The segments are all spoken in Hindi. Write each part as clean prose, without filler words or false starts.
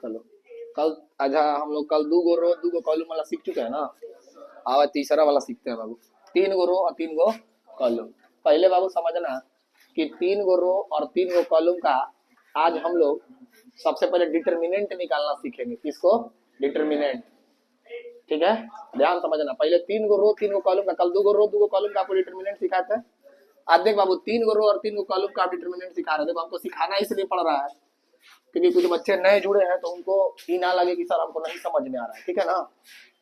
चलो कल अच्छा हम लोग कल दो गो रो दो गो कॉलम वाला सीख चुके हैं ना। आवा तीसरा वाला सीखते हैं बाबू। तीन गो रो और तीन गो कॉलम। पहले बाबू समझना कि तीन गो रो और तीन गो कॉलम का आज हम लोग सबसे पहले डिटर्मिनेंट निकालना सीखेंगे। किसको? डिटर्मिनेंट। ठीक है, ध्यान समझना। पहले तीन गो रो तीन गो कॉलम का, कल दो गो रो दो गो कॉलम का आपको डिटर्मिनेंट सिखाते हैं। आज देख बाबू, तीन गो रो और तीन गो कॉलम का डिटर्मिनेंट सिखा रहे हैं। देखो हमको सिखाना इसलिए पड़ रहा है क्योंकि कुछ बच्चे नए जुड़े हैं तो उनको ये ना लगे कि सर हमको नहीं समझ में आ रहा है। ठीक है ना।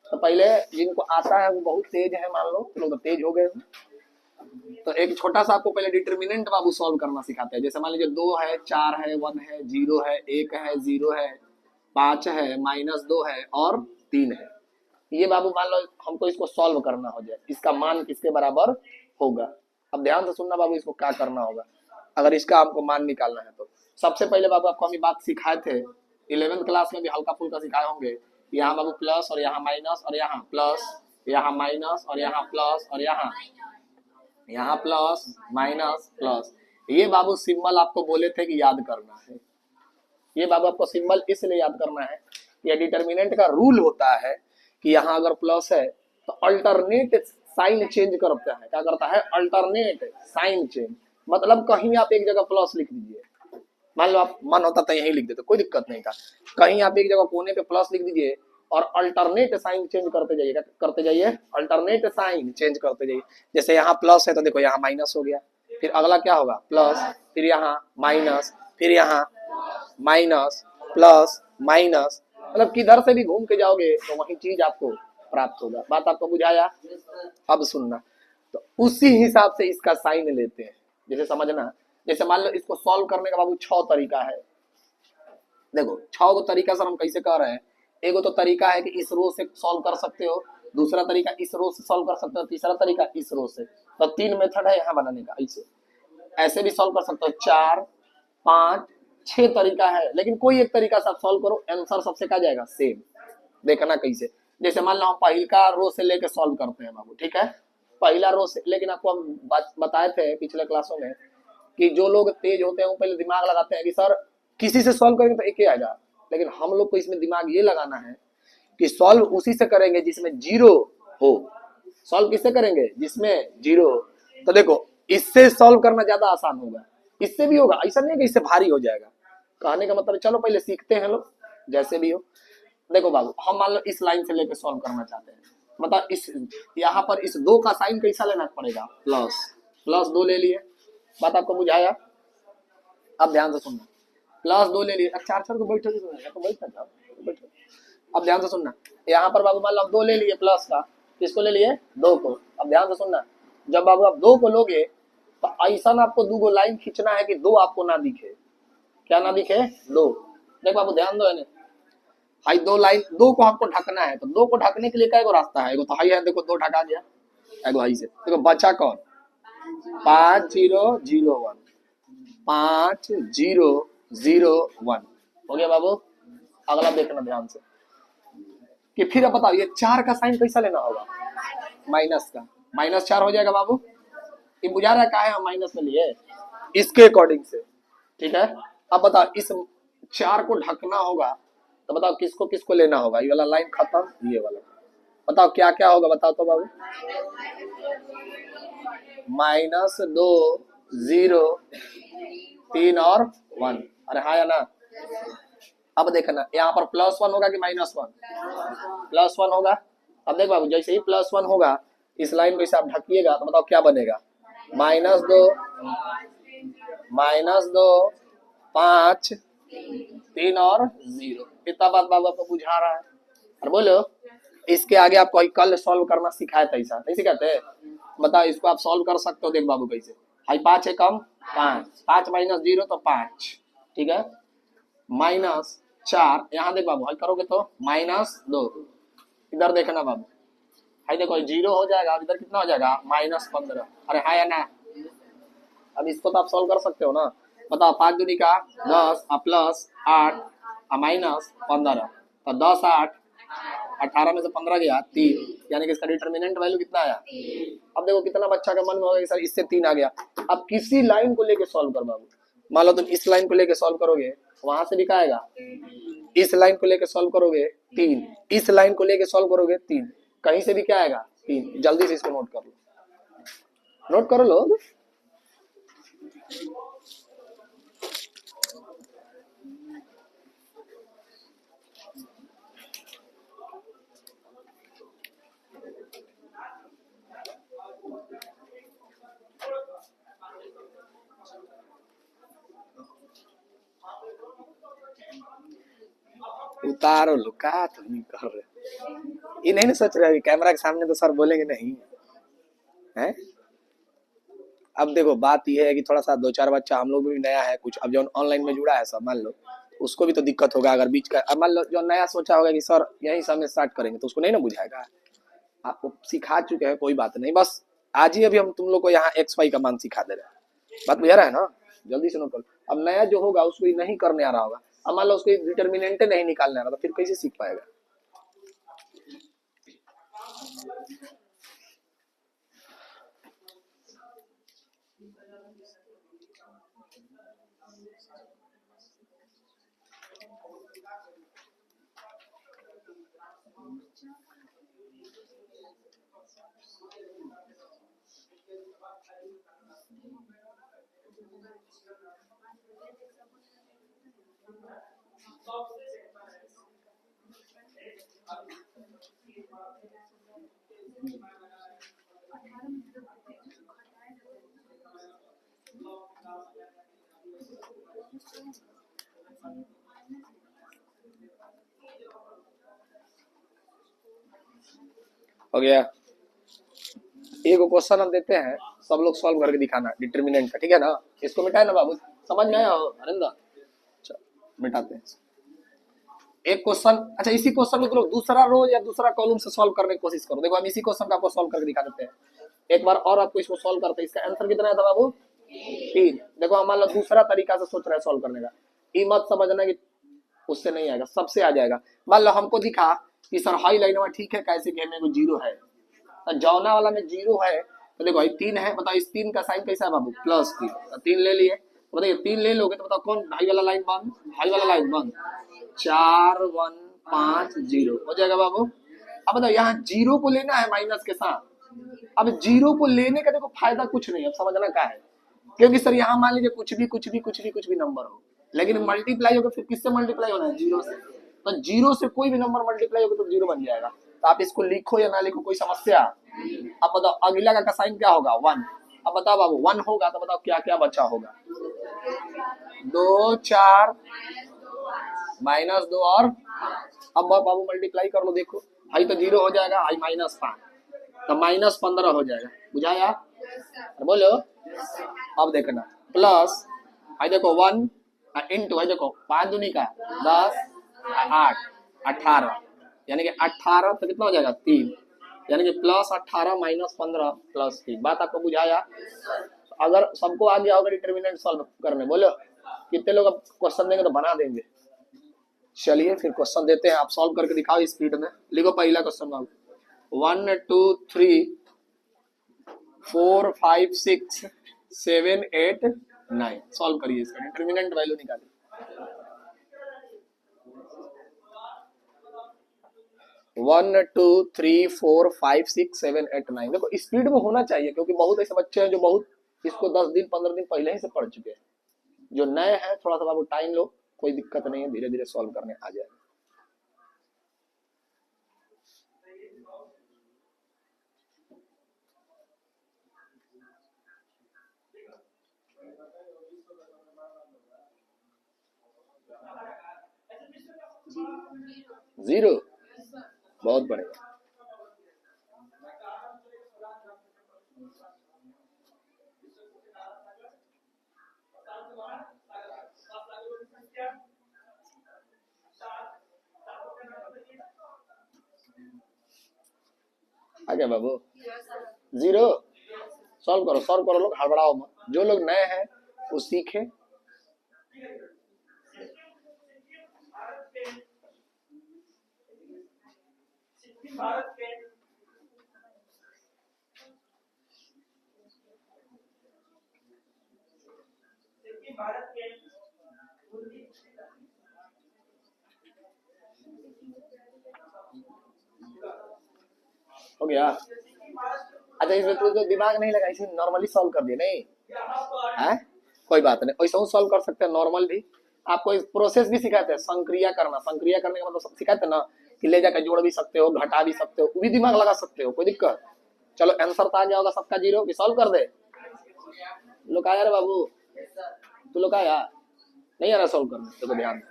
तो पहले जिनको आता है वो बहुत तेज है, मान लो लोग तो तेज हो गए। तो एक छोटा सा आपको पहले डिटर्मिनेंट बाबू सॉल्व करना सिखाते हैं। जैसे मान लीजिए 2 है, 4 है, 1 है, 0 है, 1 है, 0 है, 5 है, -2 है और 3 है। ये बाबू मान लो हमको इसको सॉल्व करना हो जाए, इसका मान किसके बराबर होगा। अब ध्यान से सुनना बाबू, इसको क्या करना होगा अगर इसका आपको मान निकालना है तो। सबसे पहले बाबू आपको हम ये बात सिखाए थे 11वीं क्लास में भी, हल्का फुल्का सिखाए होंगे। यहाँ बाबू प्लस और यहाँ माइनस और यहाँ प्लस, यहाँ माइनस और यहाँ प्लस और यहाँ प्लस माइनस प्लस। ये बाबू सिंबल आपको बोले थे कि याद करना है। ये बाबू आपको सिंबल इसलिए याद करना है, ये डिटर्मिनेंट का रूल होता है कि यहाँ अगर प्लस है तो अल्टरनेट साइन चेंज करता है। क्या करता है? Alternate sign change. मतलब कहीं आप एक जगह प्लस लिख दीजिए, मान लो आप मन होता तो यही लिख देते, कोई दिक्कत नहीं था। कहीं आप एक जगह कोने पे प्लस लिख दीजिए और अल्टरनेट साइन चेंज करते जाइए। करते जाइए, अल्टरनेट साइन चेंज करते जाइए। जैसे यहाँ प्लस है तो देखो यहाँ माइनस हो गया, फिर अगला क्या होगा? प्लस, फिर यहाँ माइनस, फिर यहाँ माइनस प्लस माइनस। मतलब किधर से भी घूम के जाओगे तो वही चीज आपको प्राप्त होगा। बात आपको बुझाया? अब सुनना, तो उसी हिसाब से इसका साइन लेते हैं। जैसे समझना, जैसे मान लो इसको सॉल्व करने का बाबू 6 तरीका है। देखो 6 गो तरीका सर हम कैसे कर रहे हैं। एगो तो तरीका है कि इस रो से सॉल्व कर सकते हो, दूसरा तरीका इस रो से सॉल्व कर सकते हो, तीसरा तरीका इस रो से। तो 3 मेथड है यहाँ बनाने का। ऐसे भी सॉल्व कर सकते हो। 4, 5, 6 तरीका है, लेकिन कोई एक तरीका से आप सॉल्व करो, आंसर सबसे क्या जाएगा? सेम। देखना कैसे। जैसे मान लो हम पहला रो से लेके सॉल्व करते हैं बाबू। ठीक है, पहला रो से। लेकिन आपको हम बताए थे पिछले क्लासों में कि जो लोग तेज होते हैं वो पहले दिमाग लगाते हैं कि सर किसी से सॉल्व करेंगे तो एक ही आएगा। लेकिन हम लोग को इसमें दिमाग ये लगाना है कि सॉल्व उसी से करेंगे जिसमें 0 हो। सॉल्व किससे करेंगे? जिसमें 0 हो। तो देखो इससे सॉल्व करना ज्यादा आसान होगा, इससे भी होगा। ऐसा नहीं है कि इससे भारी हो जाएगा। कहने का मतलब चलो पहले सीखते हैं लोग, जैसे भी हो। देखो बाबू, हम मान लो इस लाइन से लेकर सॉल्व करना चाहते हैं। मतलब इस यहाँ पर इस 2 का साइन कैसा लेना पड़ेगा? प्लस। प्लस 2 ले लिए। बात आपको बुझाया? अब ध्यान से सुनना। प्लस 2 ले लिए। 4 को बैठो तो बैठ जाओ, बैठो। अब ध्यान से सुनना, यहाँ पर बाबू मान लो 2 ले लिए प्लस का। किसको ले लिए? 2 को। अब ध्यान से सुनना, जब बाबू आप 2 को लोगे तो ऐसा ना आपको 2 गो लाइन खींचना है कि 2 आपको ना दिखे। क्या ना दिखे? 2। देख बाबू ध्यान दो, हाई 2 लाइन, 2 को हमको ढकना है। तो 2 को ढकने के लिए क्या रास्ता है? एगो तो हाई है, देखो 2 ढका गया, एगो हाई से। देखो बचा कौन? 5 0 0 1, 5 0 0 1 हो गया बाबू। अगला देखना ध्यान से कि फिर अब बताओ ये 4 का साइन कैसा लेना होगा? माइनस का। -4 हो जाएगा बाबू। ये बुझा रहा है क्या है हम माइनस में लिए? इसके अकॉर्डिंग से। ठीक है, अब बताओ इस 4 को ढकना होगा तो बताओ किसको किसको लेना होगा? ये वाला लाइन खत्म, ये वाला। बताओ क्या क्या होगा? बताओ तो बाबू। -2 0 3 और 1। अरे हाँ या ना? अब देखना यहाँ पर +1 होगा कि -1? +1 होगा। अब देख बाबू, जैसे ही +1 होगा इस लाइन को इसे आप ढकिएगा तो बताओ क्या बनेगा? -2 5 3 और 0। इतना बात बाबू आपको बुझा रहा है? और बोलो इसके आगे आपको कल सॉल्व करना सिखाया था, ऐसा नहीं सिखाते? बताओ इसको आप सॉल्व कर सकते हो। देख बाबू कैसे। हाई 5 है कम 5, 5 - 0 तो 5। ठीक है, -4 यहाँ देख बाबू, हाई करोगे तो -2। इधर देखना बाबू, हाई देखो 0 हो जाएगा और इधर कितना हो जाएगा? -15। अरे हाँ या ना? अब इसको तो आप सॉल्व कर सकते हो ना। बताओ 5 दूनी का 10 प्लस 8 -15। तो 10 8 18 में से 15 गया 3, यानी कि इसका डिटर्मिनेंट वैल्यू कितना आया? अब देखो कितना बच्चा का मन में होगा कि सर इससे 3 आ गया। अब किसी लाइन को लेके सॉल्व कर बाबू। मान लो तुम इस लाइन को लेके सॉल्व करोगे, वहां से भी क्या आएगा? इस लाइन को लेके सॉल्व करोगे 3, इस लाइन को लेके सॉल्व करोगे 3, कहीं से भी क्या आएगा 3। जल्दी से इसको नोट कर लो, नोट करो लोग। उतारो लो, क्या तुम कर रहे हो? ये नहीं ना सोच रहे कैमरा के सामने तो सर बोलेंगे नहीं है। अब देखो बात यह है कि थोड़ा सा 2-4 बच्चा हम लोग भी नया है कुछ, अब जो ऑनलाइन में जुड़ा है सब, मान लो उसको भी तो दिक्कत होगा अगर बीच का, अब मान लो जो नया सोचा होगा कि सर यही समय स्टार्ट करेंगे तो उसको नहीं ना बुझाएगा। आपको सिखा चुके हैं, कोई बात नहीं, बस आज ही अभी हम तुम लोग को यहाँ एक्स वाई का मान सिखा दे रहे हैं। बात बुझा रहा है ना? जल्दी से नोट करो। अब नया जो होगा उसको नहीं करने आ रहा होगा, अब मान लो उसको डिटर्मिनेंट नहीं निकालने आ रहा, तो फिर कैसे सीख पाएगा? हो गया। एक क्वेश्चन हम देते हैं, सब लोग सॉल्व करके दिखाना डिटर्मिनेंट का, ठीक है ना? इसको मिटाए ना बाबू, समझ में आया हरिंदर? मिटाते हैं एक क्वेश्चन। अच्छा, इसी क्वेश्चन को तुम लोग दूसरा रो या दूसरा कॉलम से सॉल्व करने की कोशिश करो। देखो हम इसी क्वेश्चन का आपको सॉल्व करके दिखा देते हैं एक बार और, आपको इसको सॉल्व करते हैं। इसका आंसर कितना था बाबू? 3। देखो हम मान लो दूसरा तरीका से सोच रहे हैं सॉल्व करने का, ये मत समझना कि उससे नहीं आएगा, सबसे आ जाएगा। मान लो हमको दिखा कि सर हाई लाइन में ठीक है, कैसे कि हमें 0 है, तो जौना वाला में 0 है, तो देखो 3 है, बताओ इस 3 का साइन कैसा है बाबू? +3। तो 3 ले लिए, बताइए 3 ले लोगे तो बताओ कौन ढाई वाला लाइन बंद, ढाई वाला लाइन बंद, 4 1 5 0 हो जाएगा बाबू। अब बताओ यहाँ 0 को लेना है माइनस के साथ। अब 0 को लेने का देखो फायदा कुछ नहीं, अब समझना क्या है, क्योंकि सर यहाँ मान लीजिए कुछ भी नंबर हो, लेकिन मल्टीप्लाई होगा, फिर किससे मल्टीप्लाई होना है? 0 से। तो 0 से कोई भी नंबर मल्टीप्लाई होगा तो 0 बन जाएगा। तो आप इसको लिखो या ना लिखो कोई समस्या? अब बताओ अगला का साइन क्या होगा? 1। अब बताओ बाबू 1 होगा तो बताओ क्या क्या बचा होगा? 2 4 -2 और अब बाबू मल्टीप्लाई कर लो, देखो आई तो 0 हो जाएगा, आई -5 तो -15 हो जाएगा। बुझाया? बोलो। अब देखना प्लस आई देखो 1 इंटू आई देखो 5 दूनी का 10 8 18, यानी कि 18 तो कितना हो जाएगा? 3, यानी कि +18 -15 +3। बात आपको बुझाया? अगर सबको आ गया होगा डिटर्मिनेंट सॉल्व करने, बोलो कितने लोग अब क्वेश्चन देंगे तो बना देंगे? चलिए फिर क्वेश्चन देते हैं, आप सॉल्व करके दिखाओ स्पीड में। लिखो पहला क्वेश्चन बाबू, 1 2 3 4 5 6 7 8 9 सॉल्व करिए, इसका डिटर्मिनेंट वैल्यू निकालिए। 1 2 3 4 5 6 7 8 9 देखो स्पीड में होना चाहिए, क्योंकि बहुत ऐसे बच्चे हैं जो बहुत इसको 10 दिन 15 दिन पहले ही से पढ़ चुके हैं। जो नए हैं थोड़ा सा बाबू टाइम लो, कोई दिक्कत नहीं है, धीरे धीरे सॉल्व करने आ जाए। जीरो, बहुत बढ़िया। आ गया बाबू? 0 सॉल्व करो लोग, हड़बड़ाओ मत। जो लोग नए हैं वो सीखे। हो गया। अच्छा इसमें तो जो दिमाग नहीं लगा, इसे नॉर्मली सॉल्व कर दिए नहीं है, कोई बात नहीं, वैसे सॉल्व कर सकते हैं नॉर्मल भी। आपको इस प्रोसेस भी सिखाते हैं, संक्रिया करना। संक्रिया करने का मतलब सब सिखाते हैं ना, कि ले जाकर जोड़ भी सकते हो, घटा भी सकते हो, वो भी दिमाग लगा सकते हो, कोई दिक्कत। चलो आंसर तो आ गया होगा सबका जीरो, कि सॉल्व कर दे। लोग आया रे बाबू, तू लोग आया नहीं आ रहा सॉल्व करने, देखो ध्यान।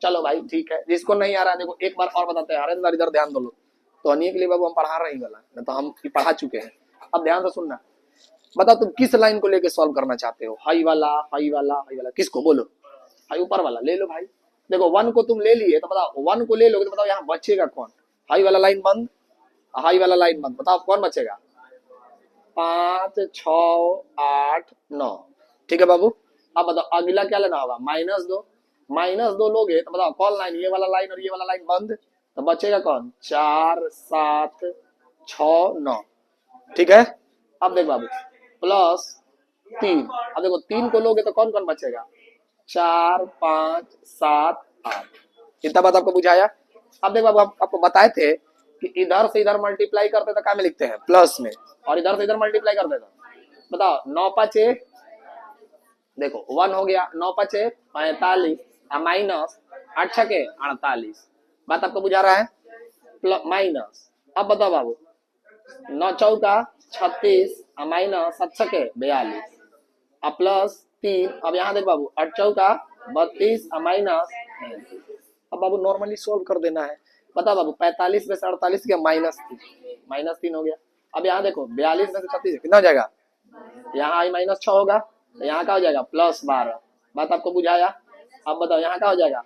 चलो भाई ठीक है, जिसको नहीं आ रहा है देखो एक बार और बताते हैं, अरे इधर ध्यान दो लोग। तो अनिय के लिए बाबू हम पढ़ा रहे ही वाला, नहीं तो हम पढ़ा चुके हैं। अब ध्यान से सुनना, बताओ तुम किस लाइन को लेके सॉल्व करना चाहते हो, हाई वाला, हाई वाला, हाई वाला, किसको बोलो, हाई ऊपर वाला ले लो भाई। देखो वन को तुम ले लिए तो बताओ, वन को ले लोगे तो बताओ यहाँ बचेगा कौन। हाई वाला लाइन बंद, हाई वाला लाइन बंद, बताओ कौन बचेगा। 5 6 8 9, ठीक है बाबू। अब बताओ अगला क्या लेना होगा, -2। -2 लोगे तो बताओ कौन लाइन, ये वाला लाइन और ये वाला लाइन बंद, तो बचेगा कौन, 4 7 6 9, ठीक है। अब देख बाबू +3, अब देखो 3 को लोगे तो कौन कौन बचेगा, 4 5 7 8। इतना बात आपको बुझाया। अब देखो बाबू आपको बताए थे कि इधर से इधर मल्टीप्लाई करते तो क्या में लिखते हैं, प्लस में, और इधर से इधर मल्टीप्लाई करते तो बताओ 9 5 देखो 1 हो गया, 9 5 45 माइनस 8 6 48। बात आपको बुझा रहा है, प्लस माइनस। अब बताओ बाबू 9 चौका 36 माइनस 7 6 42, अब +3। अब यहाँ देख बाबू 8 चौका 32 माइनस। अब बाबू नॉर्मली सोल्व कर देना है। बता बाबू 45 में से 48 गया -3 हो गया। अब यहाँ देखो 42 में से 36 कितना हो जाएगा, यहाँ आई -6 होगा, तो यहाँ क्या हो जाएगा +12। बात आपको बुझाया। अब बताओ यहाँ क्या हो जाएगा,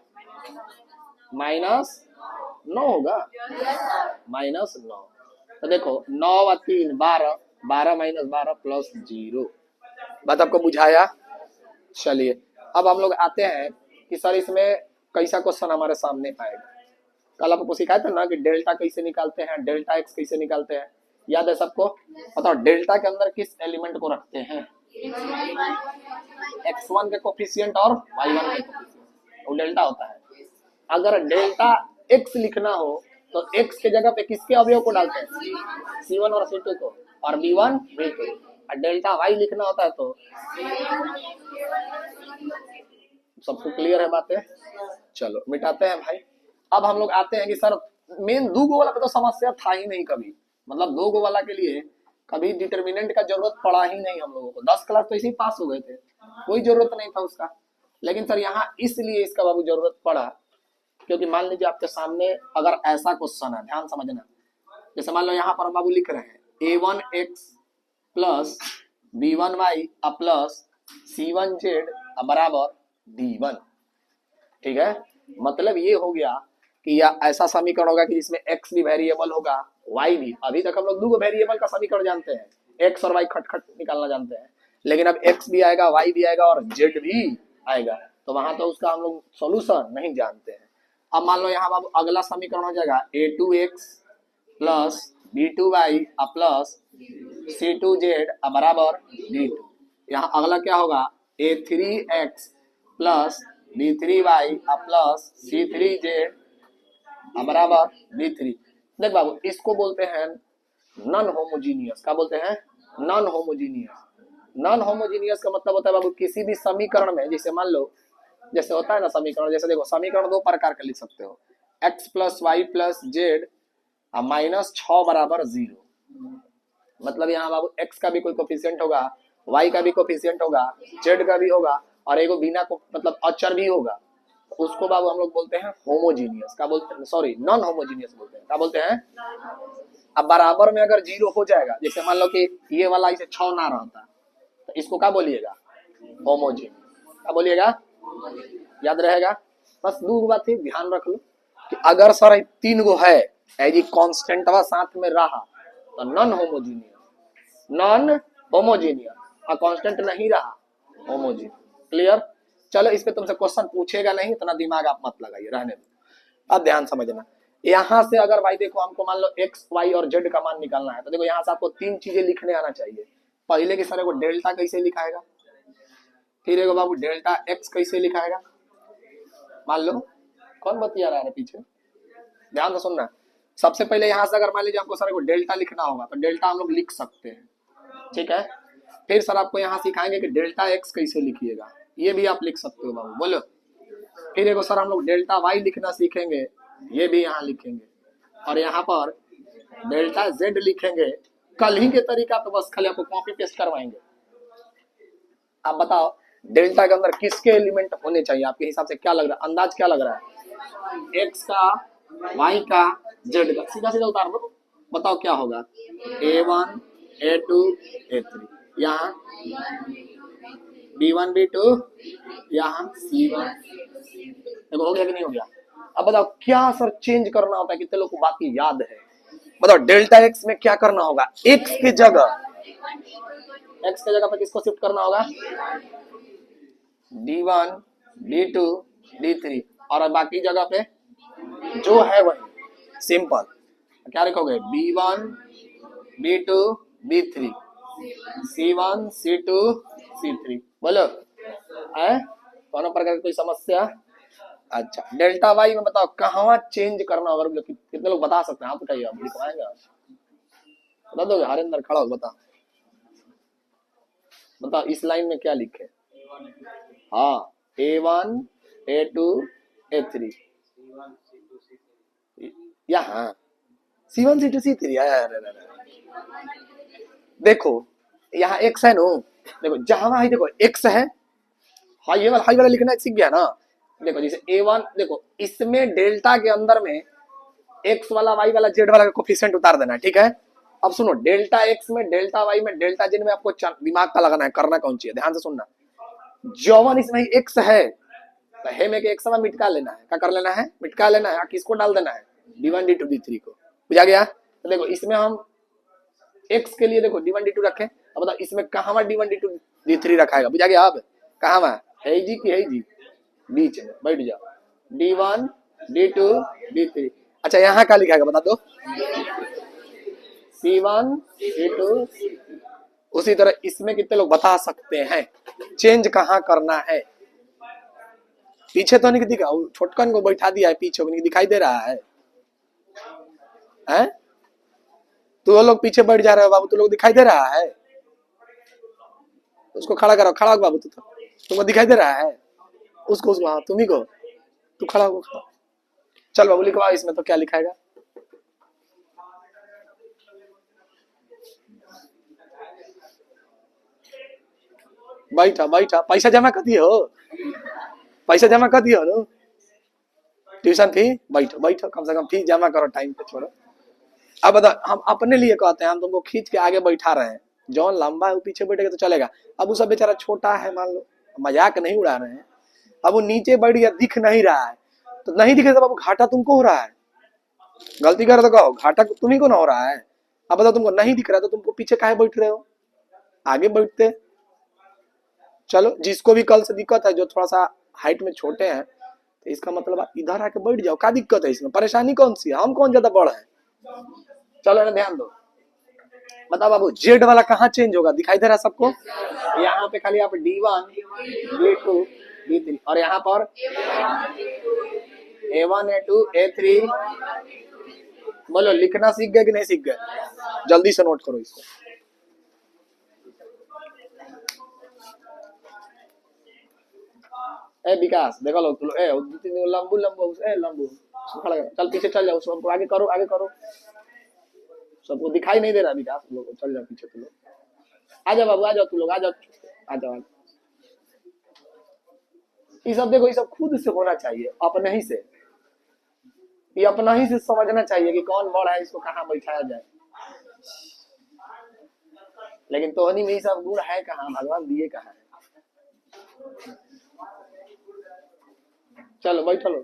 -9 होगा, -9। तो देखो 9 और 3 12, 12 - 12 +0। बात आपको बुझाया। चलिए अब हम लोग आते हैं कि सर इसमें कैसा क्वेश्चन हमारे सामने आएगा। कल आपको सिखाया था ना कि डेल्टा कैसे निकालते हैं, डेल्टा एक्स कैसे निकालते हैं, याद है सबको। बताओ डेल्टा के अंदर किस एलिमेंट को रखते हैं, x1 के कोफिशिएंट और y1 के कोफिशिएंट, वो डेल्टा होता है। अगर डेल्टा x लिखना हो तो x के जगह पे किसके अवयव को डालते हैं, c1 और c2 को, और b1 b2। और डेल्टा y लिखना होता है तो सबको क्लियर है बातें। चलो मिटाते हैं भाई। अब हम लोग आते हैं कि सर मेन 2 गो वाला पे तो समस्या था ही नहीं कभी, मतलब 2 गो वाला के लिए कभी डिटर्मिनेंट का जरूरत पड़ा ही नहीं हम लोगों को। 10 क्लास तो इसी पास हो गए थे, कोई जरूरत नहीं था उसका। लेकिन सर यहाँ इसलिए इसका बाबू जरूरत पड़ा, क्योंकि मान लीजिए आपके सामने अगर ऐसा क्वेश्चन है, ध्यान समझना। जैसे मान लो यहाँ पर हम बाबू लिख रहे हैं a1x plus b1y plus c1z बराबर d1, ठीक है। मतलब ये हो गया कि या ऐसा समीकरण होगा कि जिसमें x भी वेरिएबल होगा, y भी। अभी तक हम लोग 2 वेरिएबल का समीकरण जानते हैं, x और y खट खट निकालना जानते हैं, लेकिन अब x भी आएगा, y भी आएगा और z भी आएगा, तो वहां तो उसका हम लोग सॉल्यूशन नहीं जानते हैं। अब मान लो यहाँ बाबू अगला समीकरण हो जाएगा a2x plus b2y plus c2z बराबर d2। यहाँ अगला क्या होगा, a3x plus b3y plus c3z बराबर d3। देख बाबू इसको बोलते हैं नॉन होमोजीनियस। क्या बोलते हैं, नॉन होमोजीनियस। नॉन होमोजीनियस का मतलब होता है बाबू किसी भी समीकरण में, जैसे मान लो जैसे होता है ना समीकरण, जैसे देखो समीकरण 2 प्रकार का लिख सकते हो, x plus Y plus Z -6 बराबर 0। मतलब यहाँ बाबू x का भी कोई कोफिशिएंट होगा, y का भी कोफिशिएंट होगा, z का भी होगा, और एगो बिना को मतलब अचर भी होगा, उसको बाबू हम लोग बोलते हैं होमोजीनियस। क्या बोलते हैं, सॉरी नॉन होमोजीनियस बोलते हैं। क्या बोलते हैं। अब बराबर में अगर 0 हो जाएगा, जैसे मान लो कि ये वाला इसे 6 ना रहता, तो इसको क्या बोलिएगा, होमोजीनियस। क्या बोलिएगा, याद रहेगा। बस 2 बात ही ध्यान रख लो कि अगर सर 3 गो है एज कांस्टेंट साथ में रहा तो नॉन होमोजीनियस, नॉन होमोजीनियस, और कांस्टेंट नहीं रहा होमोजीनियस। क्लियर। चलो इस पे तुमसे क्वेश्चन पूछेगा नहीं, इतना दिमाग आप मत लगाइए, रहने दो। अब ध्यान समझना, यहाँ से अगर भाई देखो हमको मान लो x y और z का मान निकालना है, तो देखो यहाँ से आपको 3 चीजें लिखने आना चाहिए। पहले की सर को डेल्टा कैसे लिखाएगा, फिर एगो बाबू डेल्टा x कैसे लिखाएगा। मान लो कौन बतिया रहा है पीछे, ध्यान से सुनना। सबसे पहले यहाँ से अगर मान लीजिए आपको सर को डेल्टा लिखना होगा तो डेल्टा हम लोग लिख सकते हैं, ठीक है। फिर सर आपको यहाँ सिखाएंगे कि डेल्टा एक्स कैसे लिखिएगा, ये भी आप लिख सकते हो बाबू, बोलो। फिर एक सर हम लोग डेल्टा वाई लिखना सीखेंगे, ये भी यहाँ लिखेंगे, और यहाँ पर डेल्टा जेड लिखेंगे कल ही के तरीका पे, बस खाली आपको कॉपी पेस्ट करवाएंगे। आप बताओ डेल्टा के अंदर किसके एलिमेंट होने चाहिए आपके हिसाब से, क्या लग रहा है, अंदाज क्या लग रहा है? एक्स का, वाई का, जेड का, सीधा सीधा उतार दो, बताओ क्या होगा? A1 A2 A3, यहाँ B1 B2, यहाँ C1, देखो हो गया कि नहीं हो गया? अब बताओ क्या सर चेंज करना होता है, कितने लोग को बात की याद है? बताओ डेल्टा एक्स में क्या करना होगा? एक्स की जगह, एक्स की जगह पे किसको शिफ्ट करना होगा? D1 D2 D3, और बाकी जगह पे जो है वही सिंपल, क्या लिखोगे? B1 B2 B3, C1 C2 C3, बोलो है दोनों प्रकार की कोई समस्या? अच्छा डेल्टा वाई में बताओ कहाँ चेंज करना होगा, कितने लोग बता सकते हैं? आप बताइए, आप लिखवाएंगे, बता दोगे? हरिंदर खड़ा हो, बता बताओ इस लाइन में क्या लिखे? हाँ A1 A2 A3, यहाँ C1 C2 C3, देखो यहाँ एक्स है नो, देखो जहां है, देखो एक्स है, हाई वाला लिखना सीख गया ना। देखो जैसे A1, देखो इसमें डेल्टा के अंदर में एक्स वाला वाई वाला जेड वाला कोफिशिएंट उतार देना, ठीक है। अब सुनो डेल्टा एक्स में, डेल्टा वाई में, डेल्टा जेड में आपको दिमाग का लगाना है, करना कौन चाहिए, ध्यान से सुनना। जौवन इसमें एक्स है तो हे में के एक्स में मिटका लेना है, क्या कर लेना है? मिटका लेना है, किसको डाल देना है? D1 D2 D3 को, बुझा गया? तो देखो इसमें हम एक्स के लिए देखो D1 D2 रखें, अब बताओ इसमें कहां D1 D2 D3 रखाएगा, बुझा गया? अब कहां है जी की है जी, बीच में बैठ जाओ, D1 D2 D3। अच्छा यहाँ क्या लिखाएगा बता दो? C1 C2। उसी तरह इसमें कितने लोग बता सकते हैं चेंज कहाँ करना है? पीछे तो नहीं दिखा, छोटकन को बैठा दिया है पीछे, नहीं दिखाई दे रहा है? हैं? तू लोग पीछे बैठ जा रहे हो बाबू, तू लोग दिखाई दे रहा है? उसको खड़ा करो, खड़ा हो बाबू, तू तो तुमको दिखाई दे रहा है? उसको हाँ तुम्ही को, तू खड़ा हो, खड़ा। चल बाबू लिखवा इसमें, तो क्या लिखाएगा? बैठा बैठा, पैसा जमा कर दिए हो? पैसा जमा कर दिए हो ना? Tuition fee? बैठो बैठो, कम से कम फी जमा करो टाइम पे, छोड़ो। अब बता, हम अपने लिए कहते हैं, हम तुमको खींच के आगे बैठा रहे हैं, जौन लंबा है वो पीछे बैठेगा तो चलेगा। अब वो सब बेचारा छोटा है, मान लो, मजाक नहीं उड़ा रहे हैं, अब वो नीचे बैठ गया, दिख नहीं रहा है, तो नहीं दिखे तो बाबू घाटा तुमको हो रहा है, गलती कर तो कहो घाटा तुम्ही को ना हो रहा है। अब बताओ तुमको नहीं दिख रहा तो तुमको पीछे काहे बैठ रहे हो, आगे बैठते। चलो जिसको भी कल से दिक्कत है, जो थोड़ा सा हाइट में छोटे हैं, तो इसका मतलब आप इधर आके बैठ जाओ, क्या दिक्कत है इसमें? परेशानी कौन सी है? हम कौन ज्यादा बड़ है? चलो ना ध्यान दो, बताओ बाबू जेड वाला कहाँ चेंज होगा, दिखाई दे रहा है सबको? यहाँ पे खाली आप D1 D2 D3, और यहाँ पर A1 A2 A3, बोलो लिखना सीख गए कि नहीं सीख गए? जल्दी से नोट करो इसको। ए विकास देखो लो, तुम ए लंबू लंबू ए लंबू खड़ा कर, चल पीछे चल जाओ, सबको आगे करो, आगे करो, सबको दिखाई नहीं दे रहा विकास, लोग चल जाओ पीछे, तुम लोग आ जाओ बाबू, आ जाओ, तुम लोग आ जाओ, आ जाओ। ये सब देखो, ये सब खुद से होना चाहिए, अपने ही से, ये अपना ही से समझना चाहिए कि कौन बड़ है, इसको कहाँ बैठाया जाए। लेकिन तोहनी में ये सब गुण है कहाँ, भगवान दिए कहाँ है? चलो बैठो लो।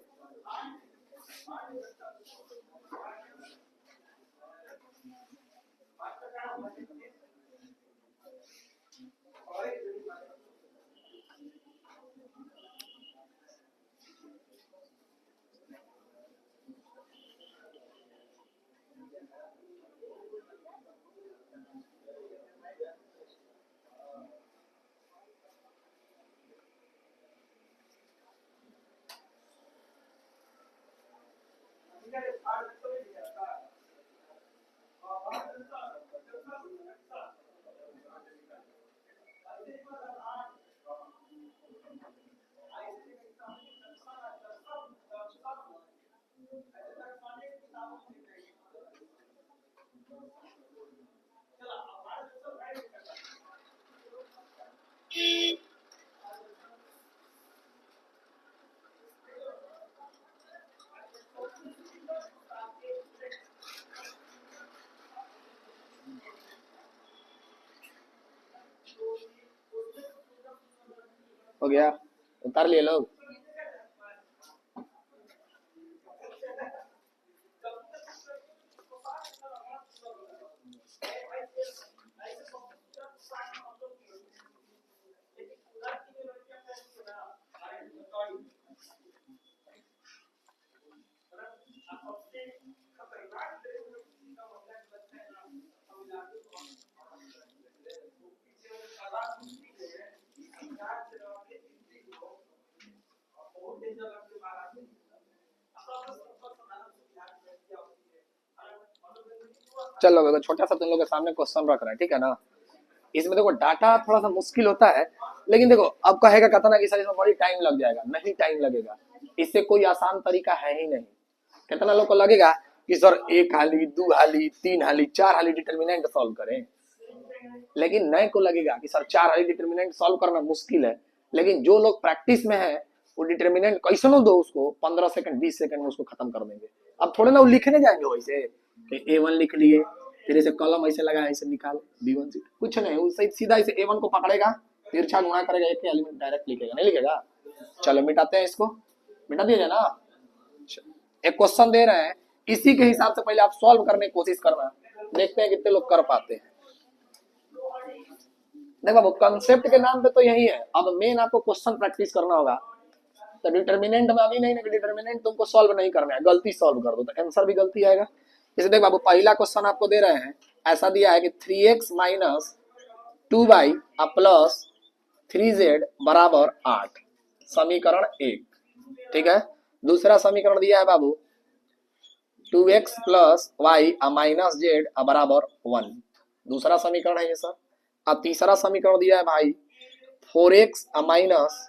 हो गया, उतार लिए लोग। चलो देखो, छोटा सा तुम लोग के सामने क्वेश्चन रख रहा है, ठीक है ना। इसमें देखो डाटा थोड़ा सा मुश्किल होता है, लेकिन देखो अब कहेगा कहता ना कि सर इसमें बड़ी टाइम लग जाएगा, नहीं टाइम लगेगा, इससे कोई आसान तरीका है ही नहीं। कितना लोग को लगेगा कि सर एक हाली, दो हाली, तीन हाली, चार हाली डिटर्मिनेंट सॉल्व करें, लेकिन नए को लगेगा कि सर चार हाली डिटर्मिनेंट सॉल्व करना मुश्किल है, लेकिन जो लोग प्रैक्टिस में है वो डिटर्मिनेंट कैसे दो उसको 15 सेकंड 20 सेकंड में उसको खत्म कर देंगे। अब थोड़े ना वो लिखने जाएंगे वैसे कि A1 लिख लिए, फिर ऐसे कलम ऐसे लगा ऐसे निकाल B1 से, कुछ नहीं, वो सीधा ऐसे A1 को पकड़ेगा, तिरछा गुणा करेगा, एक ही एलिमेंट डायरेक्ट लिखेगा, नहीं लिखेगा। चलो मिटाते हैं इसको, मिटा दिया ना। एक क्वेश्चन दे रहे हैं, इसी के हिसाब से पहले आप सॉल्व करने की कोशिश करना, देखते हैं कितने लोग कर पाते हैं। देखो वो कंसेप्ट के नाम पे तो यही है, अब मेन आपको क्वेश्चन प्रैक्टिस करना होगा। तो डिटर्मिनेंट में अभी नहीं ना, डिटर्मिनेंट तुमको सॉल्व नहीं करना है, गलती सॉल्व कर दो तो आंसर भी गलती आएगा। जैसे देख बाबू, पहला क्वेश्चन आपको दे रहे हैं, ऐसा दिया है कि 3x minus 2y plus 3z बराबर 8, समीकरण 1, ठीक है। दूसरा समीकरण दिया है बाबू 2x plus Y minus Z बराबर 1, दूसरा समीकरण है ये सर। अब तीसरा समीकरण दिया है भाई 4x minus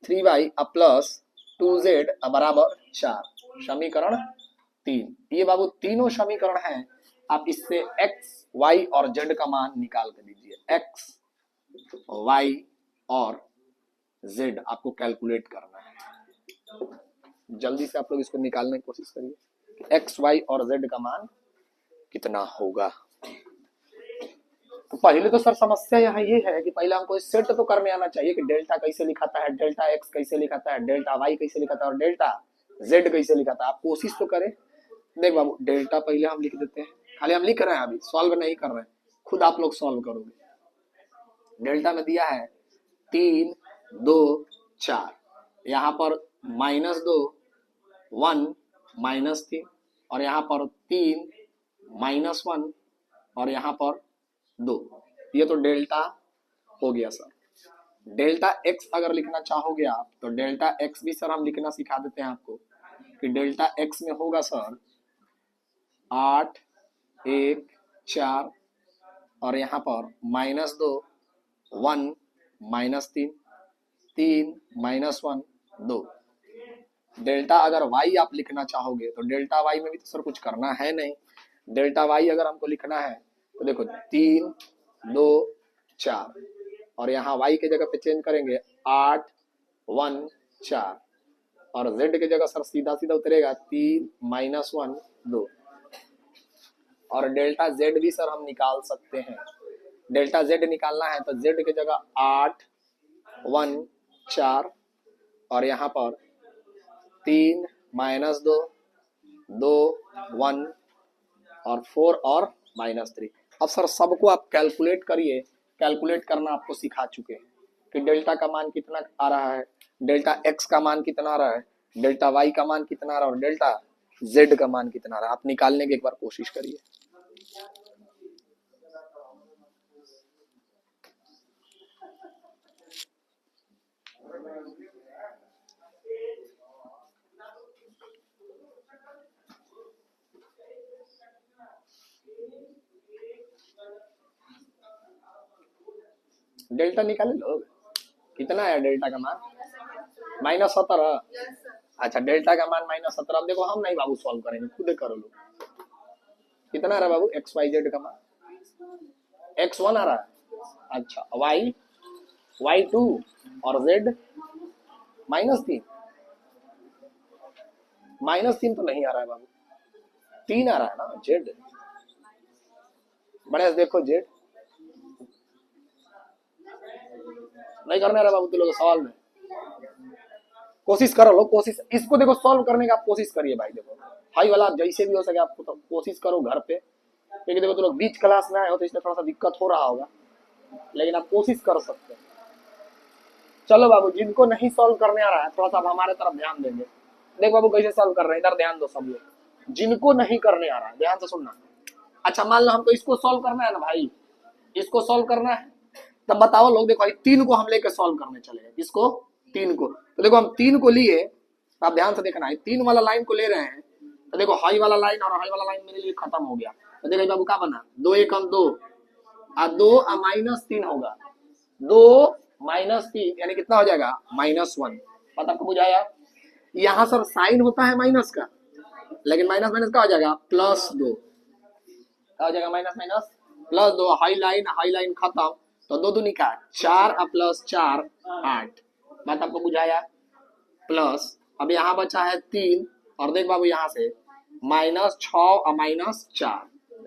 3y plus 2z बराबर 4, समीकरण 3। ये बाबू तीनों समीकरण हैं, आप इससे x, y और z का मान निकाल कर दीजिए। x, y और z आपको कैलकुलेट करना है, जल्दी से आप लोग इसको निकालने की कोशिश करिए, x, y और z का मान कितना होगा। तो पहले तो सर समस्या यहाँ ये है कि पहले हमको सेट तो करने आना चाहिए कि डेल्टा कैसे लिखाता है, डेल्टा एक्स कैसे लिखाता है, डेल्टा वाई कैसे लिखाता है और डेल्टा जेड कैसे लिखाता है। आप कोशिश तो करें। देख बाबू, डेल्टा पहले हम लिख देते हैं, खाली हम लिख रहे हैं, अभी सॉल्व नहीं कर रहे हैं, खुद आप लोग सॉल्व करोगे। डेल्टा में दिया है 3, 2, 4, यहाँ पर -2, 1, -3 और यहाँ पर 3, -1 और यहाँ पर 2, ये तो डेल्टा हो गया सर। डेल्टा एक्स अगर लिखना चाहोगे आप तो डेल्टा एक्स भी सर हम लिखना सिखा देते हैं आपको कि डेल्टा एक्स में होगा सर 8, 1, 4 और यहाँ पर -2, 1, -3, 3, -1, 2। डेल्टा अगर वाई आप लिखना चाहोगे तो डेल्टा वाई में भी तो सर कुछ करना है नहीं। डेल्टा वाई अगर हमको लिखना है तो देखो 3, 2, 4 और यहाँ y के जगह पे चेंज करेंगे 8, 1, 4 और z के जगह सर सीधा सीधा उतरेगा 3, -1, 2 और डेल्टा z भी सर हम निकाल सकते हैं। डेल्टा z निकालना है तो z के जगह 8, 1, 4 और यहाँ पर 3, -2, 2, 1 और 4 और -3। अब सर सबको आप कैलकुलेट करिए, कैलकुलेट करना आपको सिखा चुके हैं कि डेल्टा का मान कितना आ रहा है, डेल्टा एक्स का मान कितना आ रहा है, डेल्टा वाई का मान कितना आ रहा है और डेल्टा जेड का मान कितना आ रहा है। आप निकालने की एक बार कोशिश करिए। डेल्टा निकाले लोग, कितना है डेल्टा का मान? -17। अच्छा, डेल्टा का मान -17। अब देखो हम नहीं बाबू सॉल्व करेंगे, खुद करो लोग। कितना आ रहा है बाबू एक्स वाई जेड का मान? x1 आ रहा है। अच्छा, y y2 और z -3। -3 तो नहीं आ रहा है बाबू, 3 आ रहा है ना z। बड़े से देखो z नहीं करने आ रहा बाबू तुम लोग सवाल में। कोशिश करो लोग, कोशिश इसको देखो सॉल्व करने का आप कोशिश करिए भाई। देखो हाई वाला आप जैसे भी हो सके आपको तो कोशिश करो घर पे, क्योंकि देखो तुम लोग बीच क्लास में आए हो तो इसमें थोड़ा सा दिक्कत हो रहा होगा, लेकिन आप कोशिश कर सकते हैं। चलो बाबू जिनको नहीं सॉल्व करने आ रहा है थोड़ा सा आप हमारे तरफ ध्यान देंगे। देख बाबू कैसे सॉल्व कर रहे हैं, इधर ध्यान दो सब लोग। जिनको नहीं करने आ रहा है ध्यान से सुनना। अच्छा मान लो हमको इसको सॉल्व करना है ना भाई, इसको सॉल्व करना है, तब बताओ लोग। देखो भाई 3 को हम लेकर सॉल्व करने चले, इसको 3 को। तो देखो हम 3 को लिए, आप ध्यान से देखना है 3 वाला लाइन को ले रहे हैं। तो देखो हाई वाला लाइन और हाई वाला लाइन मेरे लिए खत्म हो गया। तो देखो बाबू क्या बना, 2 1 2 और 2 -3 होगा। 2 -3 यानी कितना हो जाएगा -1। बात आपको बुझाया। यहाँ सर साइन होता है माइनस का, लेकिन माइनस माइनस क्या हो जाएगा +2। क्या हो जाएगा माइनस माइनस +2। हाई लाइन खत्म, तो 2 दूनी का 4 और +4 8। बात आपको बुझाया। प्लस अब यहाँ बचा है 3 और देख बाबू यहाँ से -6 और -4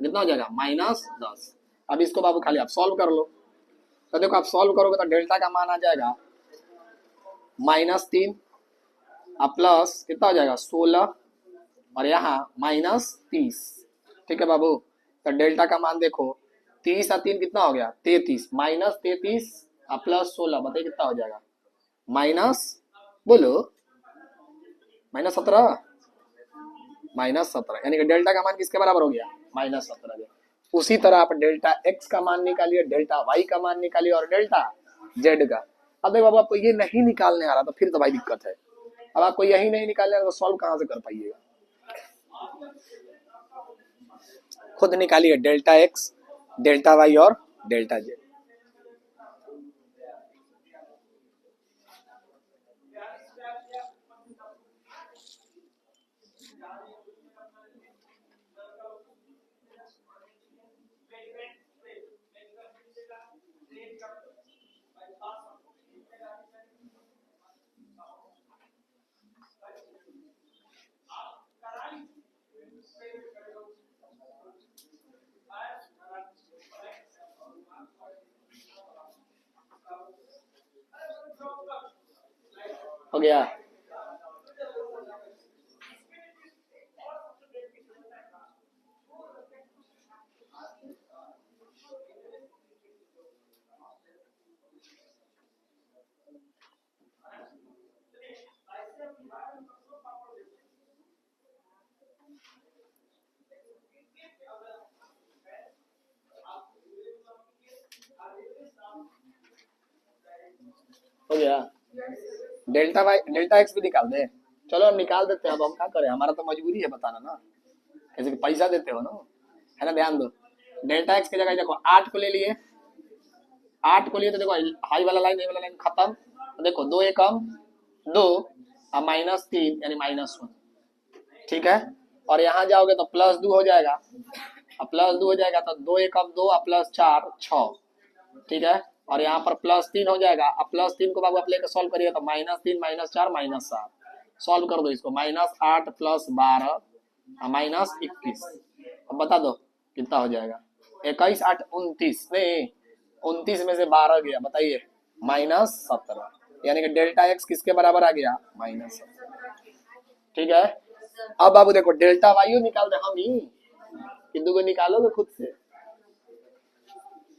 कितना हो जाएगा -10। अब इसको बाबू खाली आप सॉल्व कर लो। तो देखो आप सॉल्व करोगे तो डेल्टा का मान आ जाएगा -3 और प्लस कितना हो जाएगा 16 और यहाँ -30। ठीक है बाबू, तो डेल्टा का मान देखो 30 और 3 कितना हो गया 33, -33 और +16 बताइए कितना हो जाएगा माइनस, बोलो -17। -17 यानी कि डेल्टा का मान किसके बराबर हो गया -17। उसी तरह आप डेल्टा x का मान निकालिए, डेल्टा y का मान निकालिए और डेल्टा z का। अब देखो बाबू आपको ये नहीं निकालने आ रहा तो फिर तो भाई दिक्कत है। अब आपको यही नहीं निकालने आ रहा तो सॉल्व कहाँ से कर पाइएगा। खुद निकालिए डेल्टा x, डेल्टा y और डेल्टा z। हो गया। हो गया। डेल्टा वाई डेल्टा एक्स भी निकाल दे। चलो हम निकाल देते हैं। अब हम क्या करें, हमारा तो मजबूरी है बताना ना, जैसे कि पैसा देते हो ना, है ना। ध्यान दो, डेल्टा एक्स की जगह देखो 8 को ले लिए, 8 को लिए तो देखो हाई वाला लाइन खत्म। तो देखो 2 1 2 और -3 यानी -1। ठीक है, और यहाँ जाओगे तो +2 हो जाएगा, अब +2 हो जाएगा तो 2 1 2 और +4 6। ठीक है, और यहाँ पर +3 हो जाएगा। अब +3 को बाबू आप लेकर सॉल्व करिए तो -3 -4 -7। सॉल्व कर दो इसको, -8 + 12 -21। अब बता दो कितना हो जाएगा। 21 8 29, नहीं 29 में से 12 गया, बताइए -17। यानी कि डेल्टा एक्स किसके बराबर आ गया -17। ठीक है, अब बाबू देखो डेल्टा वाई निकाल दे हम ही, किंतु को निकालोगे खुद से।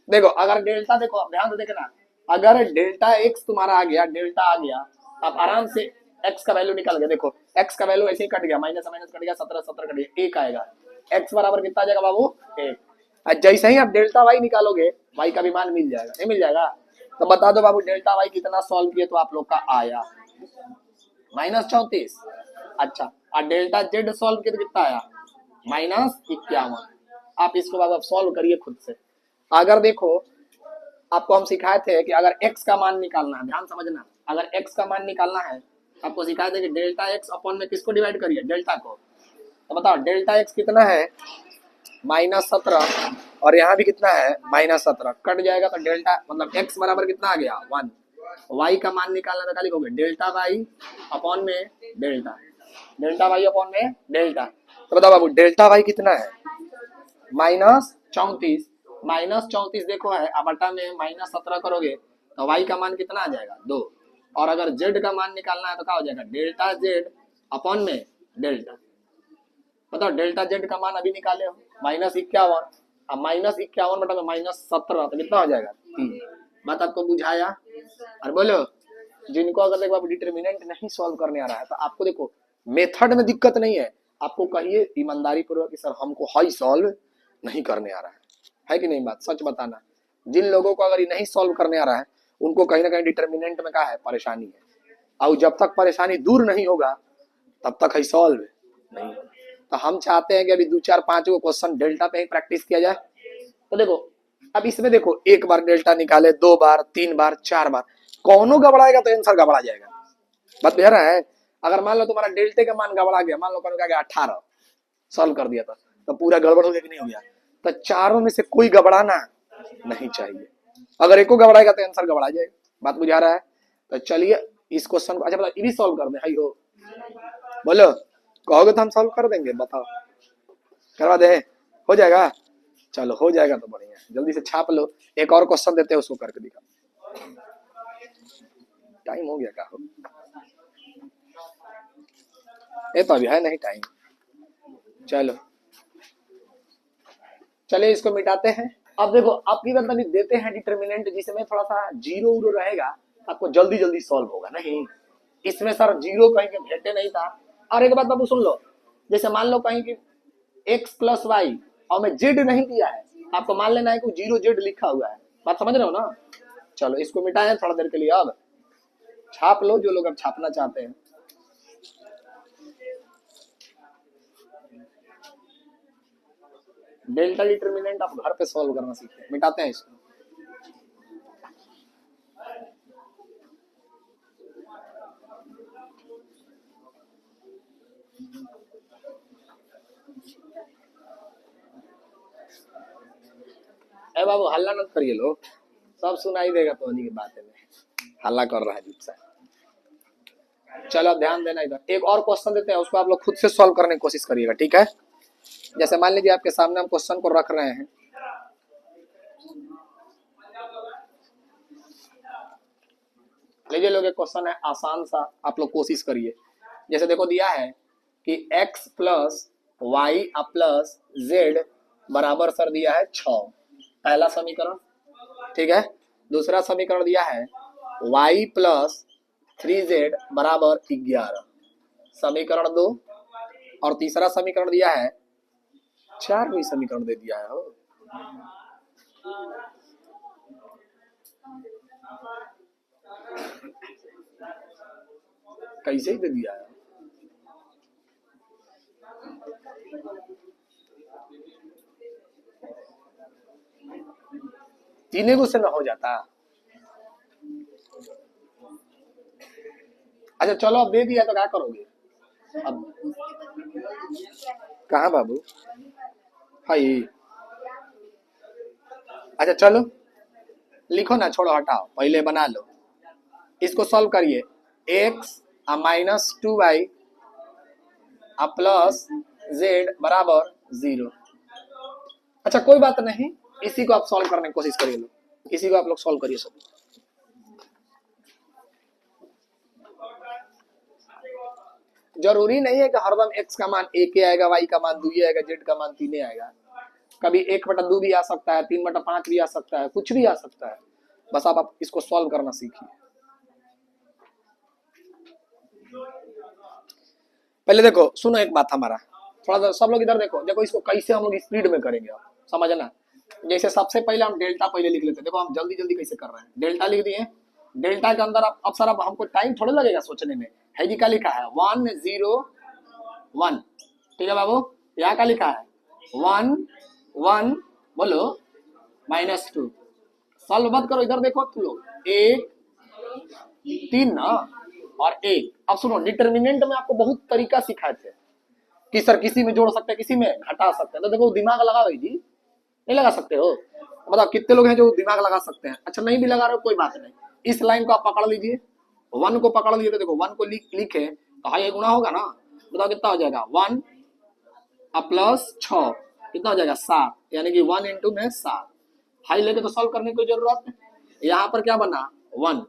देखो अगर डेल्टा, देखो ध्यान से देखना, अगर डेल्टा एक्स तुम्हारा आ गया, डेल्टा आ गया, आप आराम से एक्स का वैल्यू निकाल गए। देखो एक्स का वैल्यू ऐसे ही कट गया, माइनस माइनस कट गया, 17 17 कट गया, 1 आएगा। एक्स बराबर कितना आ जाएगा बाबू 1। जैसे ही आप डेल्टा वाई निकालोगे वाई का भी मान मिल जाएगा, नहीं मिल जाएगा। तो बता दो बाबू डेल्टा वाई कितना सॉल्व किए तो आप लोग का आया -34। अच्छा, और डेल्टा जेड सॉल्व किए तो कितना आया -51। आप इसको बाबू सॉल्व करिए खुद से। अगर देखो आपको हम सिखाए थे कि अगर x का मान निकालना है, ध्यान समझना, अगर x का मान निकालना है आपको सिखाए थे कि डेल्टा x अपॉन में किसको डिवाइड करिए, डेल्टा को। तो बताओ डेल्टा x कितना है -17 और यहाँ भी कितना है -17, कट जाएगा तो डेल्टा मतलब x बराबर कितना आ गया 1। y का मान निकालना तो क्या लिखोगे, डेल्टा वाई अपॉन में डेल्टा, डेल्टा वाई अपॉन में डेल्टा। तो बताओ बाबू डेल्टा वाई कितना है, -34, -34 देखो है, अब बटा में -17 करोगे तो y का मान कितना आ जाएगा 2, और अगर z का मान निकालना है तो क्या हो जाएगा, डेल्टा z अपॉन में डेल्टा। बताओ डेल्टा z का मान अभी निकाले हो -51, अब -51 बटा में -17 तो कितना हो जाएगा 3। बात आपको बुझाया? और बोलो जिनको अगर देखो आप डिटर्मिनेंट नहीं सॉल्व करने आ रहा है तो आपको देखो मेथड में दिक्कत नहीं है, आपको कहिए ईमानदारी पूर्वक कि सर हमको हाई सॉल्व नहीं करने आ रहा है कि नहीं, बात सच बताना। जिन लोगों को अगर ये नहीं सॉल्व करने आ रहा है उनको कहीं ना कहीं डिटर्मिनेंट में क्या है, परेशानी है, और जब तक परेशानी दूर नहीं होगा तब तक हाई सॉल्व नहीं होगा। तो हम चाहते हैं कि अभी 2 4 5 को क्वेश्चन डेल्टा पे ही प्रैक्टिस किया जाए। तो देखो अब इसमें देखो एक बार डेल्टा निकाले, 2 बार, 3 बार, 4 बार, कौनों गबड़ाएगा तो आंसर गबड़ा जाएगा। बात बुझ रहा है? अगर मान लो तुम्हारा डेल्टे का मान गबड़ा गया, मान लो क्या गया 18, सॉल्व कर दिया था तो पूरा गड़बड़ हो गया कि नहीं हो गया? तो चारों में से कोई गबड़ाना नहीं चाहिए, अगर एको गबड़ाएगा तो आंसर गबड़ा जाएगा। बात बुझा रहा है? तो चलिए इस क्वेश्चन को अच्छा बताओ, ये भी सॉल्व कर दे, हाई हो बोलो, कहोगे तो हम सॉल्व कर देंगे, बताओ करवा दे, हो जाएगा? चलो हो जाएगा तो बढ़िया, जल्दी से छाप लो। एक और क्वेश्चन देते हैं उसको करके दिखा, टाइम हो गया क्या हो, ये तो अभी है नहीं टाइम। चलो चलिए इसको मिटाते हैं। अब देखो आपकी मतलब देते हैं डिटर्मिनेंट जिसमें थोड़ा सा जीरो उरो रहेगा, आपको जल्दी जल्दी सॉल्व होगा। नहीं इसमें सर जीरो कहीं के भेटे नहीं था। और एक बात बाबू सुन लो, जैसे मान लो कहीं की x प्लस वाई और मैं z नहीं दिया है, आपको मान लेना है कि 0z लिखा हुआ है। बात समझ रहे हो ना? चलो इसको मिटाएं थोड़ा देर के लिए, अब छाप लो जो लोग अब छापना चाहते हैं। डेल्टा डिटर्मिनेंट आप घर पे सॉल्व करना सीखें। मिटाते हैं इसको। ए बाबू हल्ला मत करिए, लोग सब सुनाई देगा तो उन्हीं की बात है, हल्ला कर रहा है जीप से। चलो ध्यान देना इधर, एक और क्वेश्चन देते हैं, उसको आप लोग खुद से सॉल्व करने की कोशिश करिएगा, ठीक है? जैसे मान लीजिए आपके सामने हम क्वेश्चन को रख रहे हैं, लीजिए लोग एक क्वेश्चन है आसान सा, आप लोग कोशिश करिए। जैसे देखो दिया है कि x plus Y plus Z बराबर सर दिया है 6, पहला समीकरण, ठीक है? दूसरा समीकरण दिया है y प्लस 3z बराबर 11, समीकरण 2, और तीसरा समीकरण दिया है 4, भी समीकरण दे दिया है हो। कैसे ही दे दिया है, तीन को से ना हो जाता। अच्छा चलो अब दे दिया तो क्या करोगे अब? कहाँ बाबू? हाई अच्छा चलो लिखो ना, छोड़ो हटाओ, पहले बना लो, इसको सॉल्व करिए। x minus 2y plus z बराबर 0। अच्छा कोई बात नहीं, इसी को आप सॉल्व करने की कोशिश करिए, लो इसी को आप लोग सॉल्व करिए सब। जरूरी नहीं है कि हरदम x का मान 1 आएगा, y का मान 2 आएगा, z का मान 3 आएगा। कभी 1/2 भी आ सकता है, 3/5 भी आ सकता है, कुछ भी आ सकता है। बस आप इसको सॉल्व करना सीखिए। पहले देखो सुनो एक बात हमारा, थोड़ा सा सब लोग इधर देखो, देखो इसको कैसे हम लोग स्पीड में करेंगे, आप समझना। जैसे सबसे पहले हम डेल्टा पहले लिख लेते हैं, देखो हम जल्दी जल्दी कैसे कर रहे हैं। डेल्टा लिख दिए, डेल्टा के अंदर अब सर अब हमको टाइम थोड़ा लगेगा सोचने में, है जी क्या लिखा है 1 0 1, ठीक है बाबू? यहाँ का लिखा है 1 1 बोलो -2, सॉल्व मत करो, इधर देखो तुम लोग, 1 3 ना और 1। अब सुनो डिटर्मिनेंट में आपको बहुत तरीका सिखाए थे कि सर किसी में जोड़ सकते हैं, किसी में घटा सकते हैं, तो देखो दिमाग लगाओ जी, नहीं लगा सकते हो? बताओ कितने लोग हैं जो दिमाग लगा सकते हैं? अच्छा नहीं भी लगा रहे हो कोई बात नहीं, इस लाइन को आप पकड़ लीजिए, 1 को पकड़ लीजिए तो देखो 1 को लिखे तो हाई गुना होगा ना, बताओ कितना हो जाएगा 1 प्लस 6 कितना हो जाएगा 7, यानी कि 1 इंटू में 7। हाई लेके तो सॉल्व करने की जरूरत है, यहाँ पर क्या बना 1,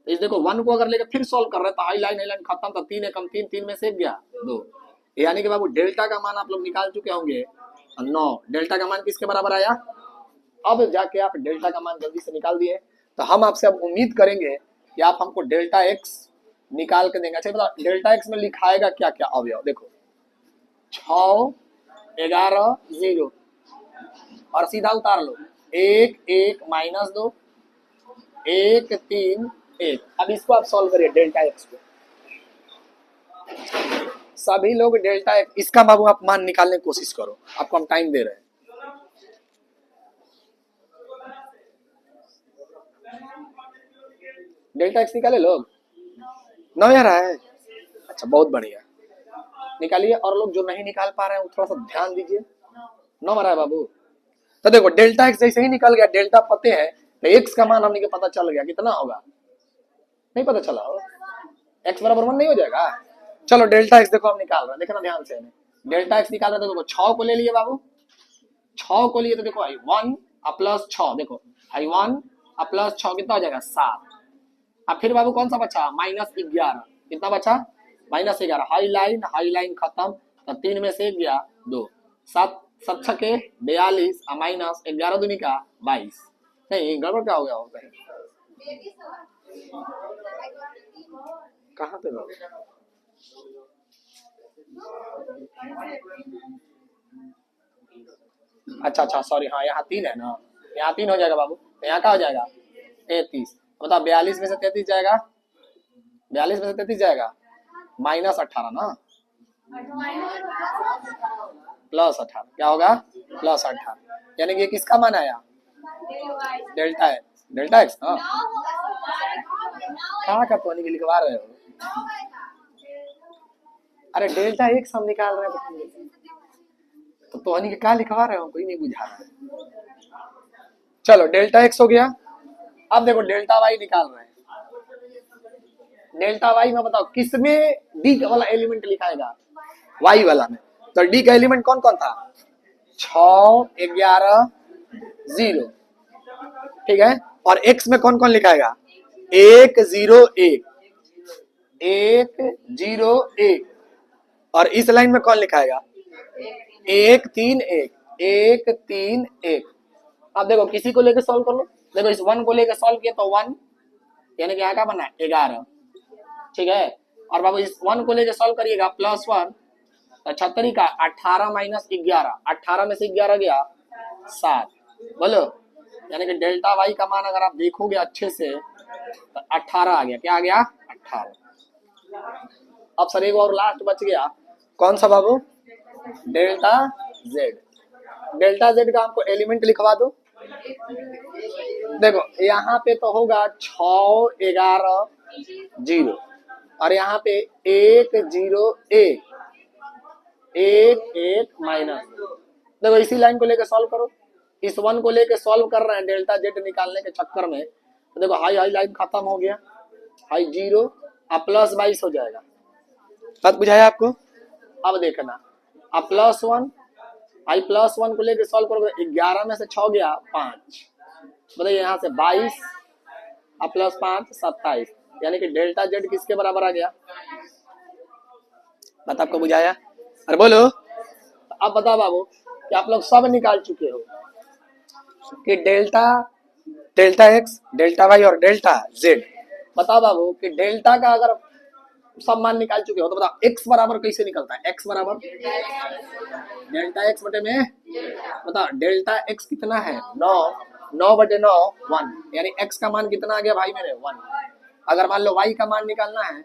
इस देखो 1 को अगर लेके फिर सॉल्व कर रहे हैं तो हाई लाइन खत्म, तो 3 एकम 3, 3 में से गया 2, यानी कि बाबू डेल्टा का मान आप लोग निकाल चुके होंगे 9। डेल्टा का मान किसके बराबर आया? अब जाके आप डेल्टा का मान जल्दी से निकाल दिए, तो हम आपसे अब उम्मीद करेंगे कि आप हमको डेल्टा एक्स निकाल के देंगे। अच्छा बताओ डेल्टा एक्स में लिखाएगा क्या क्या अवयव, देखो 6 11 0 और सीधा उतार लो 1 1 माइनस 2 1 3 1। अब इसको आप सॉल्व करिए डेल्टा एक्स को, सभी लोग डेल्टा एक्स, इसका बाबू आप मान निकालने की कोशिश करो, आपको हम टाइम दे रहे हैं। डेल्टा एक्स निकाले लोग, 9 आ रहा है, अच्छा बहुत बढ़िया निकालिए। और लोग जो नहीं निकाल पा रहे हैं वो थोड़ा सा ध्यान दीजिए, 9 आ रहा है बाबू। तो देखो डेल्टा एक्स जैसे ही निकल गया, डेल्टा पते है तो एक्स का मान हमने के पता चल गया, कितना होगा नहीं पता चला हो, एक्स बराबर 1 नहीं हो जाएगा। चलो डेल्टा एक्स देखो हम निकाल रहे हैं, देखना ध्यान से, डेल्टा एक्स निकाल रहे हैं, देखो 6 को ले लिए बाबू, 6 को लिए तो देखो आई 1 प्लस 6, देखो आई 1 प्लस 6 कितना हो जाएगा 7। अब फिर बाबू कौन सा बचा -11, कितना बचा -11, हाई लाइन खत्म, तो 3 में से गया 2, 7 7 छके 42 माइनस 11 दूनी का 22। नहीं गड़बड़ क्या हो गया हो कहीं, कहाँ पे बाबू, अच्छा सॉरी, हाँ यहाँ 3 है ना, यहाँ 3 हो जाएगा बाबू, तो यहाँ क्या हो जाएगा 33, मतलब 42 में से 33 जाएगा, 42 में से 33 जाएगा -18 ना, +18 क्या होगा +18, यानी कि किसका मान आया डेल्टा एक्स हाँ, कहाँ का तो लिखवा रहे हो, अरे डेल्टा एक्स हम निकाल रहे हैं तो तोहनी के क्या लिखवा रहे हो, कोई नहीं बुझा रहा है। चलो डेल्टा एक्स हो गया, अब देखो डेल्टा वाई निकाल रहे हैं। डेल्टा वाई में बताओ किसमें डी वाला एलिमेंट लिखाएगा, वाई वाला में, तो डी का एलिमेंट कौन कौन था 6 11 0, ठीक है, और एक्स में कौन कौन लिखाएगा 1 0 1 1 0 1, और इस लाइन में कौन लिखाएगा 1 3 1 1 3 1। अब देखो किसी को लेकर सॉल्व कर लो, देखो इस 1 को लेकर सॉल्व किया तो 1, यानी कि यहाँ का बना 11, ठीक है, और बाबू इस 1 को लेकर सॉल्व करिएगा +1, तो 36 का 18 माइनस 11, 18 में से 11 गया 7, बोलो, यानी कि डेल्टा वाई का मान अगर आप देखोगे अच्छे से तो 18 आ गया, क्या आ गया 18। अब सर एक और लास्ट बच गया, कौन सा बाबू डेल्टा जेड, डेल्टा जेड का आपको एलिमेंट लिखवा दो, देखो यहाँ पे तो होगा 6 11 0, और यहाँ पे 1 0 1 1 1 माइनस, देखो इसी लाइन को लेकर सॉल्व करो, इस 1 को लेकर सॉल्व कर रहे हैं डेल्टा जेड निकालने के चक्कर में, तो देखो हाई लाइन खत्म हो गया, हाई 0 +22 हो जाएगा, बात बुझाया आपको। अब देखना अब +1, हाई +1 को लेकर सॉल्व करोगे, 11 में से 6 गया 5, बताइए यहाँ से 22 +5 27, यानी कि डेल्टा जेड किसके बराबर आ गया, बात आपको बुझाया, अरे बोलो। अब बताओ बाबू कि आप लोग सब निकाल चुके हो कि डेल्टा एक्स, डेल्टा वाई और डेल्टा जेड, बताओ बाबू कि डेल्टा का अगर सब मान निकाल चुके हो तो बताओ एक्स बराबर कैसे निकलता है, एक्स बराबर डेल्टा एक्स बटे में, बताओ डेल्टा एक्स कितना है 9, 9 बटे 9 1, यानी एक्स का मान कितना आ गया भाई मेरे 1। अगर मान लो वाई का मान निकालना है,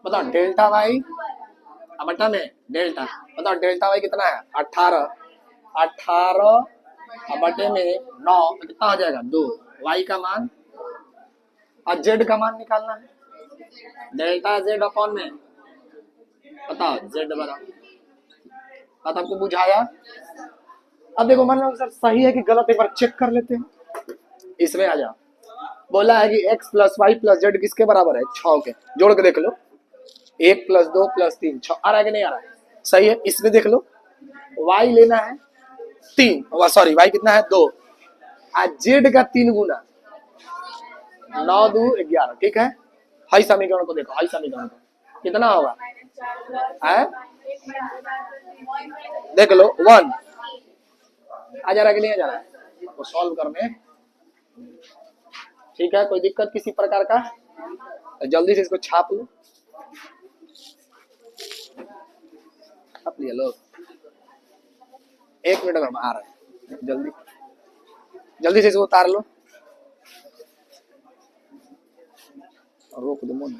बताओ डेल्टा वाई बटा में डेल्टा, बताओ डेल्टा वाई कितना है 18, 18 बटे में 9 तो कितना हो जाएगा 2, वाई का मान, और जेड का मान निकालना है डेल्टा जेड अपॉन में, बताओ जेड बराबर, बात आपको बुझाया। अब देखो मान लो सर सही है कि गलत, एक बार चेक कर लेते हैं, इसमें आ जाओ, बोला है कि x plus Y plus Z किसके बराबर है, 6 के। जोड़ के देख लो, 1 प्लस 2 प्लस 3, 6 आ रहा है कि नहीं आ रहा है, सही है। इसमें देख लो y लेना है 3, सॉरी y कितना है 2, आज जेड का 3 गुना, 9 2 11, ठीक है। हाई समीकरण को देखो, हाई समीकरण को कितना होगा है, देख लो 1 आ जा रहा है कि नहीं आ जा रहा है, आपको सॉल्व करने, ठीक है। कोई दिक्कत किसी प्रकार का, तो जल्दी से इसको छाप लो, छाप लिया लो, 1 मिनट में हम आ रहे हैं, जल्दी जल्दी से इसको उतार लो, रोक दो मन।